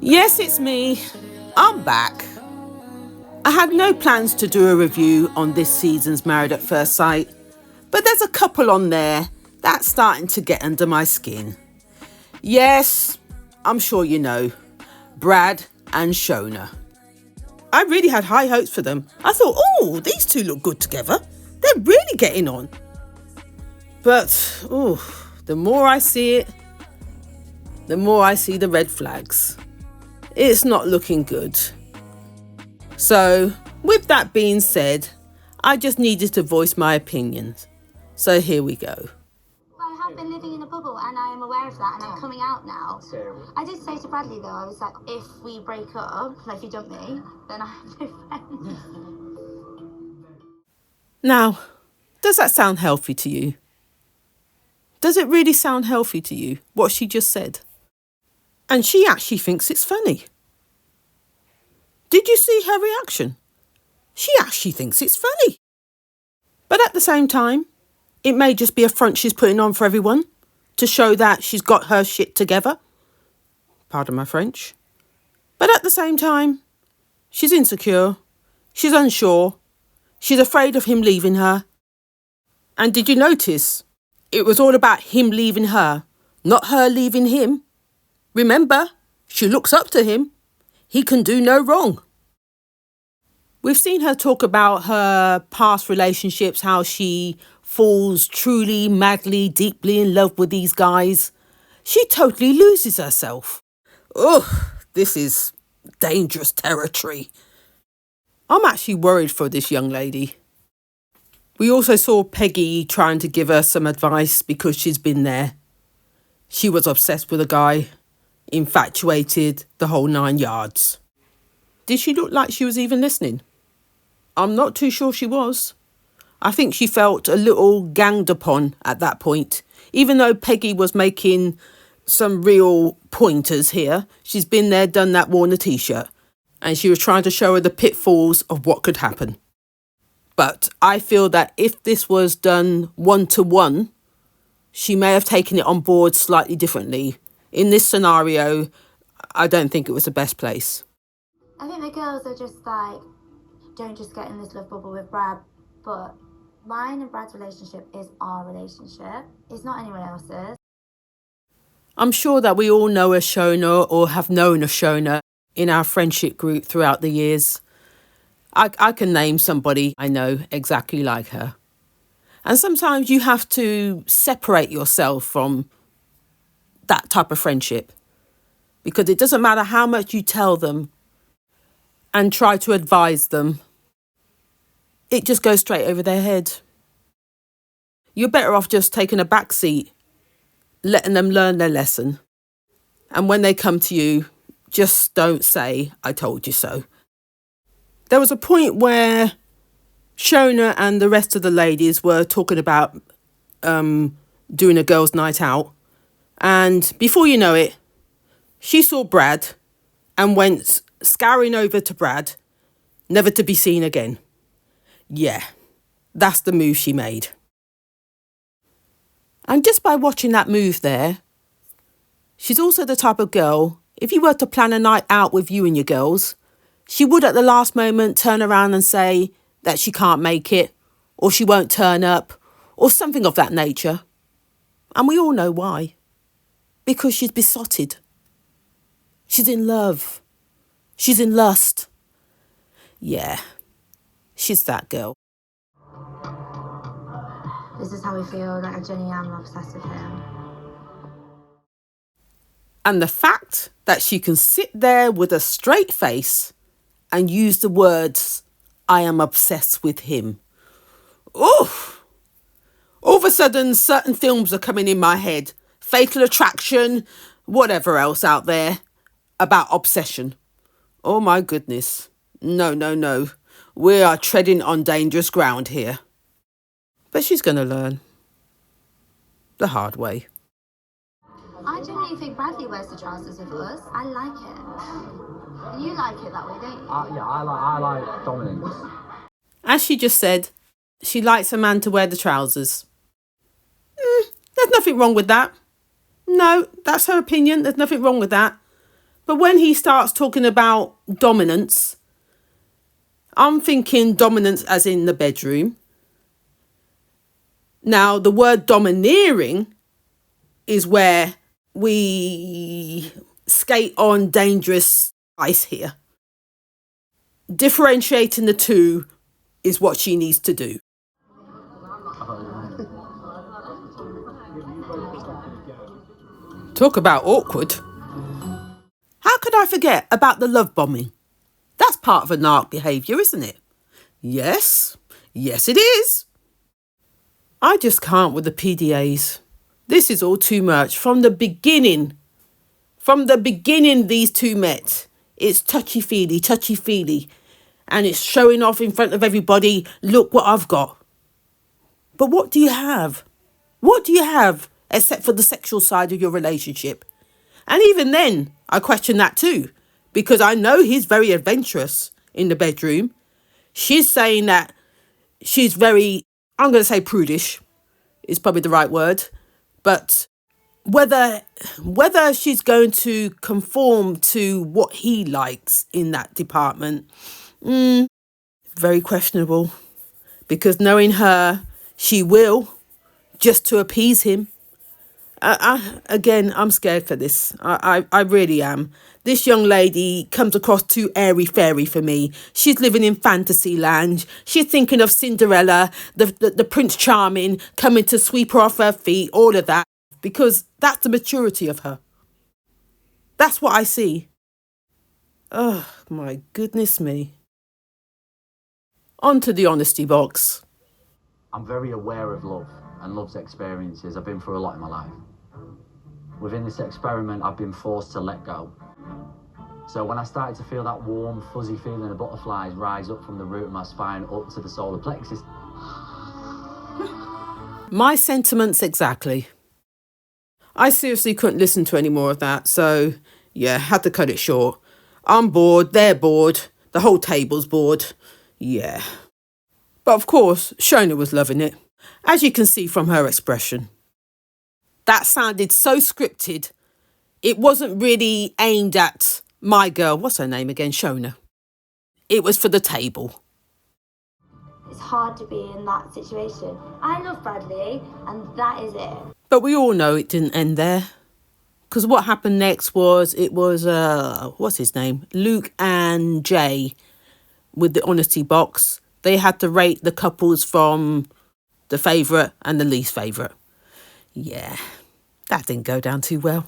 Yes, it's me. I'm back. I had no plans to do a review on this season's Married at First Sight, but there's a couple on there that's starting to get under my skin. Yes, I'm sure you know, Brad and Shona. I really had high hopes for them. I thought, oh, these two look good together. They're really getting on. But, the more I see it, the more I see the red flags. It's not looking good. So, with that being said, I just needed to voice my opinions. So here we go. I have been living in a bubble and I am aware of that and I'm coming out now. I did say to Bradley though, I was like, if we break up, like if you dump me, then I have no friends. Now, does that sound healthy to you? Does it really sound healthy to you, what she just said? And she actually thinks it's funny. Did you see her reaction? She actually thinks it's funny. But at the same time, it may just be a front she's putting on for everyone to show that she's got her shit together. Pardon my French. But at the same time, she's insecure. She's unsure. She's afraid of him leaving her. And did you notice? It was all about him leaving her, not her leaving him. Remember, she looks up to him. He can do no wrong. We've seen her talk about her past relationships, how she falls truly, madly, deeply in love with these guys. She totally loses herself. This is dangerous territory. I'm actually worried for this young lady. We also saw Peggy trying to give her some advice because she's been there. She was obsessed with a guy, infatuated, the whole 9 yards. Did she look like she was even listening? I'm not too sure she was. I think she felt a little ganged upon at that point. Even though Peggy was making some real pointers here, she's been there, done that, worn a t-shirt. And she was trying to show her the pitfalls of what could happen. But I feel that if this was done one-to-one, she may have taken it on board slightly differently. In this scenario, I don't think it was the best place. I think the girls are just like, don't just get in this love bubble with Brad, but mine and Brad's relationship is our relationship. It's not anyone else's. I'm sure that we all know a Shona or have known a Shona in our friendship group throughout the years. I can name somebody I know exactly like her. And sometimes you have to separate yourself from that type of friendship, because it doesn't matter how much you tell them and try to advise them, it just goes straight over their head. You're better off just taking a back seat, letting them learn their lesson. And when they come to you, just don't say, I told you so. There was a point where Shona and the rest of the ladies were talking about doing a girls' night out. And before you know it, she saw Brad and went scouring over to Brad, never to be seen again. Yeah, that's the move she made. And just by watching that move there, she's also the type of girl, if you were to plan a night out with you and your girls, she would at the last moment turn around and say that she can't make it, or she won't turn up, or something of that nature. And we all know why. Because she's besotted. She's in love. She's in lust. Yeah, she's that girl. This is how we feel, like I genuinely am obsessed with him. And the fact that she can sit there with a straight face and use the words, I am obsessed with him. Oof! All of a sudden, certain films are coming in my head. Fatal Attraction, whatever else out there, about obsession. Oh my goodness. No. We are treading on dangerous ground here. But she's going to learn. The hard way. I genuinely think Bradley wears the trousers with us. I like it. You like it that way, don't you? Yeah, I like dominance. As she just said, she likes a man to wear the trousers. There's nothing wrong with that. No, that's her opinion. There's nothing wrong with that. But when he starts talking about dominance, I'm thinking dominance as in the bedroom. Now, the word domineering is where we skate on dangerous ice here. Differentiating the two is what she needs to do. Talk about awkward. How could I forget about the love bombing? That's part of a narc behaviour, isn't it? Yes, it is. I just can't with the PDAs. This is all too much. From the beginning, these two met. It's touchy-feely. And it's showing off in front of everybody, look what I've got. But what do you have? What do you have except for the sexual side of your relationship? And even then, I question that too, because I know he's very adventurous in the bedroom. She's saying that she's very, I'm going to say prudish is probably the right word, but whether she's going to conform to what he likes in that department, very questionable, because knowing her, she will, just to appease him. Again, I'm scared for this. I really am. This young lady comes across too airy-fairy for me. She's living in fantasy land. She's thinking of Cinderella, the Prince Charming coming to sweep her off her feet, all of that, because that's the maturity of her. That's what I see. Oh, my goodness me. On to the honesty box. I'm very aware of love and love's experiences. I've been through a lot in my life. Within this experiment, I've been forced to let go. So when I started to feel that warm, fuzzy feeling of butterflies rise up from the root of my spine up to the solar plexus. My sentiments exactly. I seriously couldn't listen to any more of that, so yeah, had to cut it short. I'm bored, they're bored, the whole table's bored. Yeah. But of course, Shona was loving it, as you can see from her expression. That sounded so scripted. It wasn't really aimed at my girl. What's her name again? Shona. It was for the table. It's hard to be in that situation. I love Bradley, and that is it. But we all know it didn't end there. Because what happened next was, what's his name? Luke and Jay with the honesty box. They had to rate the couples from the favourite and the least favourite. Yeah, that didn't go down too well.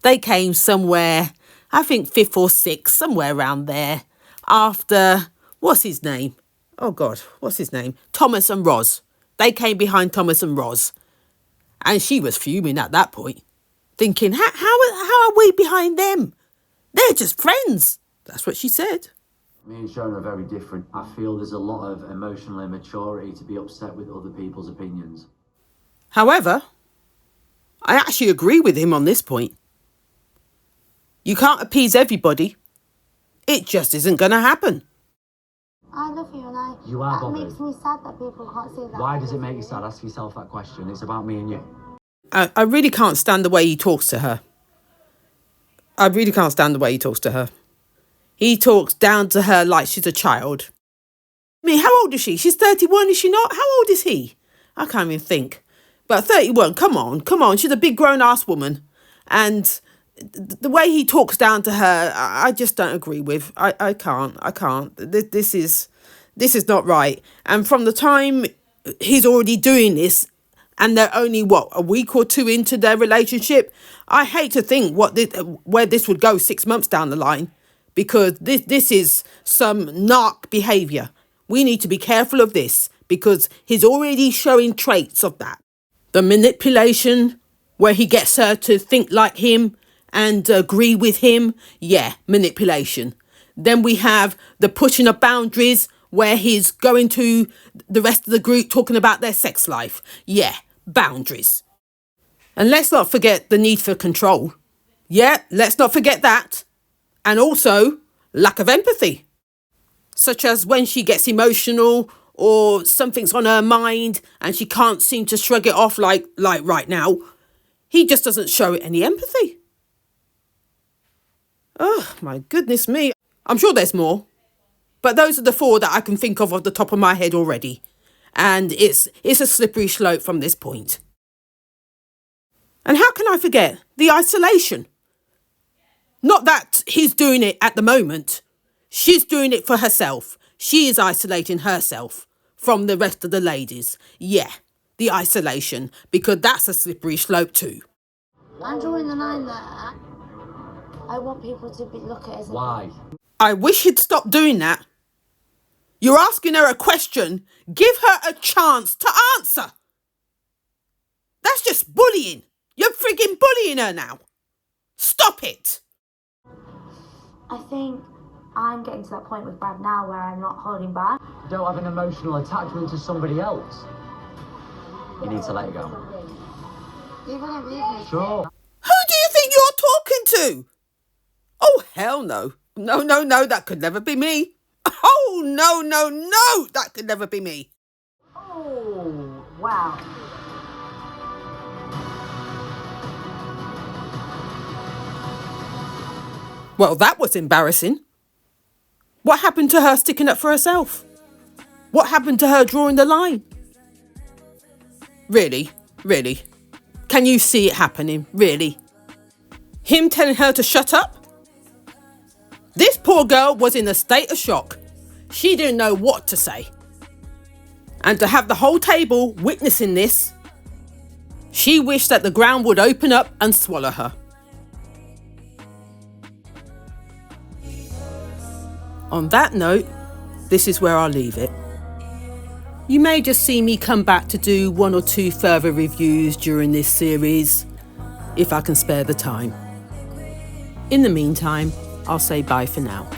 They came somewhere, I think 5th or 6th, somewhere around there, after, what's his name? Oh God, what's his name? Thomas and Roz. They came behind Thomas and Roz. And she was fuming at that point, thinking, how are we behind them? They're just friends. That's what she said. Me and Shona are very different. I feel there's a lot of emotional immaturity to be upset with other people's opinions. However, I actually agree with him on this point. You can't appease everybody. It just isn't going to happen. I love you, and You are that bothered. makes me sad that people can't see that. Why does it make you sad? Ask yourself that question. It's about me and you. I really can't stand the way he talks to her. I really can't stand the way he talks to her. He talks down to her like she's a child. I mean, how old is she? She's 31, is she not? How old is he? I can't even think. But 31, come on. She's a big grown-ass woman. And the way he talks down to her, I just don't agree with. I can't. This is not right. And from the time he's already doing this, and they're only, a week or 2 into their relationship, I hate to think where this would go 6 months down the line, because this is some narc behaviour. We need to be careful of this, because he's already showing traits of that. The manipulation, where he gets her to think like him and agree with him, yeah, manipulation. Then we have the pushing of boundaries, where he's going to the rest of the group talking about their sex life. Yeah, boundaries. And let's not forget the need for control. Yeah, let's not forget that. And also, lack of empathy. Such as when she gets emotional or something's on her mind and she can't seem to shrug it off like right now. He just doesn't show any empathy. Oh, my goodness me. I'm sure there's more. But those are the 4 that I can think of off the top of my head already. And it's a slippery slope from this point. And how can I forget the isolation? Not that he's doing it at the moment. She's doing it for herself. She is isolating herself from the rest of the ladies. Yeah, the isolation, because that's a slippery slope too. I'm drawing the line there. I want people to look at it as a... Why? I wish he'd stop doing that. You're asking her a question. Give her a chance to answer. That's just bullying. You're frigging bullying her now. Stop it. I think I'm getting to that point with Brad now where I'm not holding back. Don't have an emotional attachment to somebody else. You need to let it go. You're gonna leave me. Sure. Who do you think you're talking to? Oh, hell no. No, that could never be me. Oh, no, that could never be me. Oh, wow. Well, that was embarrassing. What happened to her sticking up for herself? What happened to her drawing the line? Really? Can you see it happening? Really? Him telling her to shut up? This poor girl was in a state of shock. She didn't know what to say. And to have the whole table witnessing this, she wished that the ground would open up and swallow her. On that note, this is where I'll leave it. You may just see me come back to do 1 or 2 further reviews during this series, if I can spare the time. In the meantime, I'll say bye for now.